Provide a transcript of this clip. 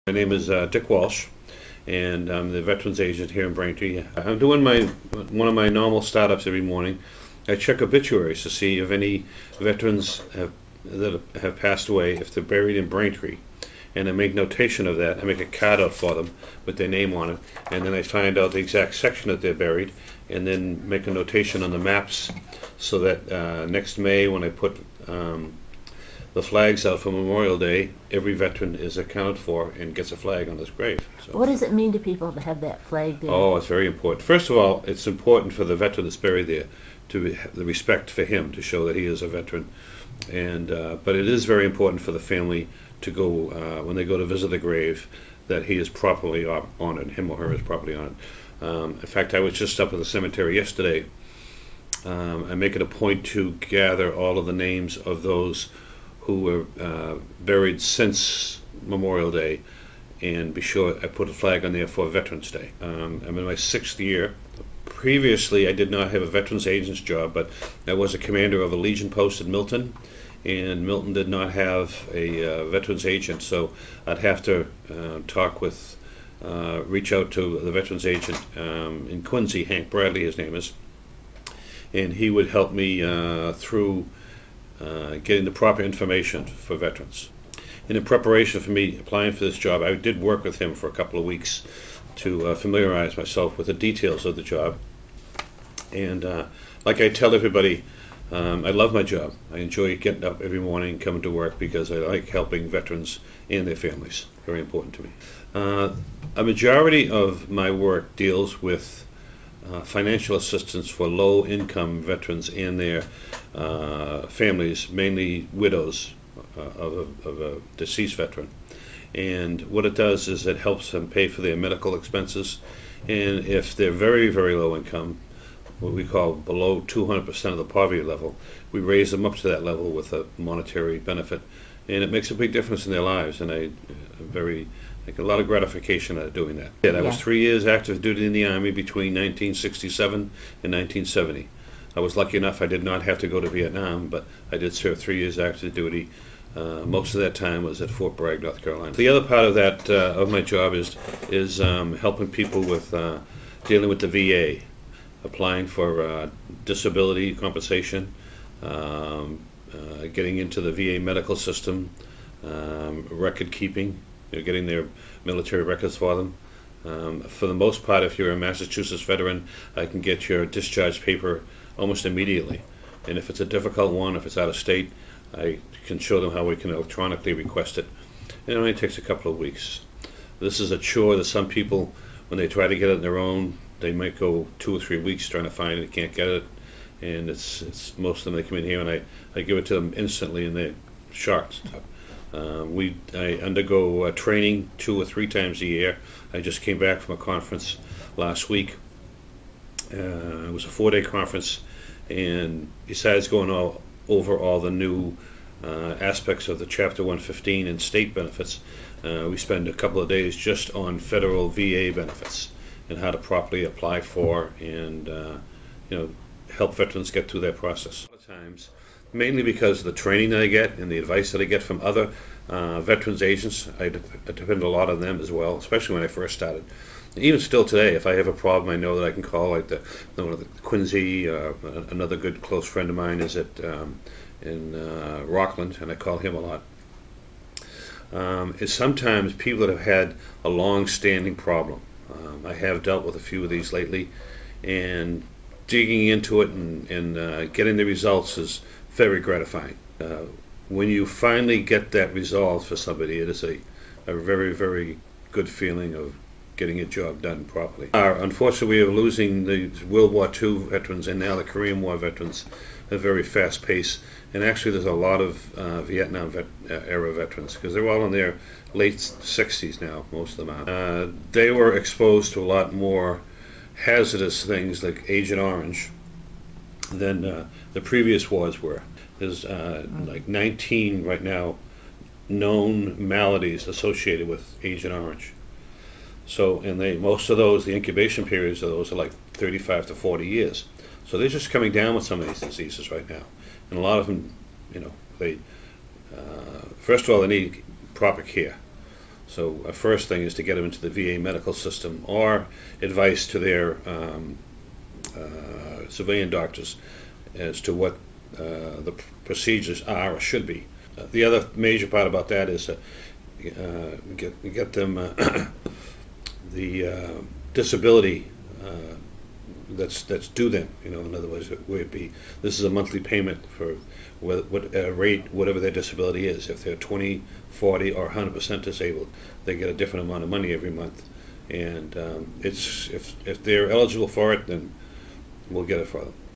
My name is Dick Walsh, and I'm the veterans agent here in Braintree. I'm doing one of my normal startups every morning. I check obituaries to see if any veterans that have passed away, if they're buried in Braintree, and I make notation of that. I make a card out for them with their name on it, and then I find out the exact section that they're buried, and then make a notation on the maps so that next May, when I put the flags out for Memorial Day, every veteran is accounted for and gets a flag on his grave. So, what does it mean to people to have that flag there? oh, it's very important. First of all, it's important for the veteran that's buried there to have the respect for him, to show that he is a veteran. And but it is very important for the family to go when they go to visit the grave, that he is properly honored, him or her is properly honored. In fact, I was just up at the cemetery yesterday. I make it a point to gather all of the names of those who were buried since Memorial Day, and be sure I put a flag on there for Veterans Day. I'm in my 6th year. Previously, I did not have a veterans agent's job, but I was a commander of a Legion post in Milton, and Milton did not have a veterans agent, so I'd have to reach out to the veterans agent in Quincy, Hank Bradley, his name is, and he would help me through getting the proper information for veterans. And in preparation for me applying for this job, I did work with him for a couple of weeks to familiarize myself with the details of the job. And like I tell everybody, I love my job. I enjoy getting up every morning and coming to work because I like helping veterans and their families. Very important to me. A majority of my work deals with financial assistance for low-income veterans and their families, mainly widows of a deceased veteran. And what it does is it helps them pay for their medical expenses. And if they're very, very low income, what we call below 200% of the poverty level, we raise them up to that level with a monetary benefit. And it makes a big difference in their lives, and I get a lot of gratification out of doing that. Yeah, I was 3 years active duty in the Army between 1967 and 1970. I was lucky enough I did not have to go to Vietnam, but I did serve 3 years active duty. Most of that time was at Fort Bragg, North Carolina. The other part of that of my job is helping people with dealing with the VA, applying for disability compensation, getting into the VA medical system, record keeping, getting their military records for them. For the most part, if you're a Massachusetts veteran, I can get your discharge paper almost immediately. And if it's a difficult one, if it's out of state, I can show them how we can electronically request it. And it only takes a couple of weeks. This is a chore that some people, when they try to get it on their own, they might go 2 or 3 weeks trying to find it, can't get it. And it's most of them, they come in here and I give it to them instantly and they're shocked. I undergo training 2 or 3 times a year. I just came back from a conference last week. It was a 4-day conference, and besides going over all the new aspects of the Chapter 115 and state benefits, we spend a couple of days just on federal VA benefits and how to properly apply for and help veterans get through that process. A lot of times, mainly because of the training that I get and the advice that I get from other veterans agents, I depend a lot on them as well, especially when I first started. And even still today, if I have a problem, I know that I can call, like the Quincy. Another good close friend of mine is in Rockland, and I call him a lot. Is sometimes people that have had a long-standing problem. I have dealt with a few of these lately, and digging into it and getting the results is very gratifying. When you finally get that resolved for somebody, it is a very, very good feeling of getting a job done properly. Unfortunately, we are losing the World War II veterans and now the Korean War veterans at a very fast pace. And actually, there's a lot of Vietnam era veterans, because they're all in their late 60s now, most of them are. They were exposed to a lot more hazardous things like Agent Orange than the previous wars were. There's like 19 right now known maladies associated with Agent Orange. So, and most of those, the incubation periods of those are like 35 to 40 years. So they're just coming down with some of these diseases right now. And a lot of them, they first of all, they need proper care. So a first thing is to get them into the VA medical system, or advice to their civilian doctors as to what the procedures are or should be. The other major part about that is get them the disability that's due them. In other words, it would be, this is a monthly payment for what rate, whatever their disability is. If they're 20, 40, or 100% disabled, they get a different amount of money every month. And it's if they're eligible for it, then we'll get it for them.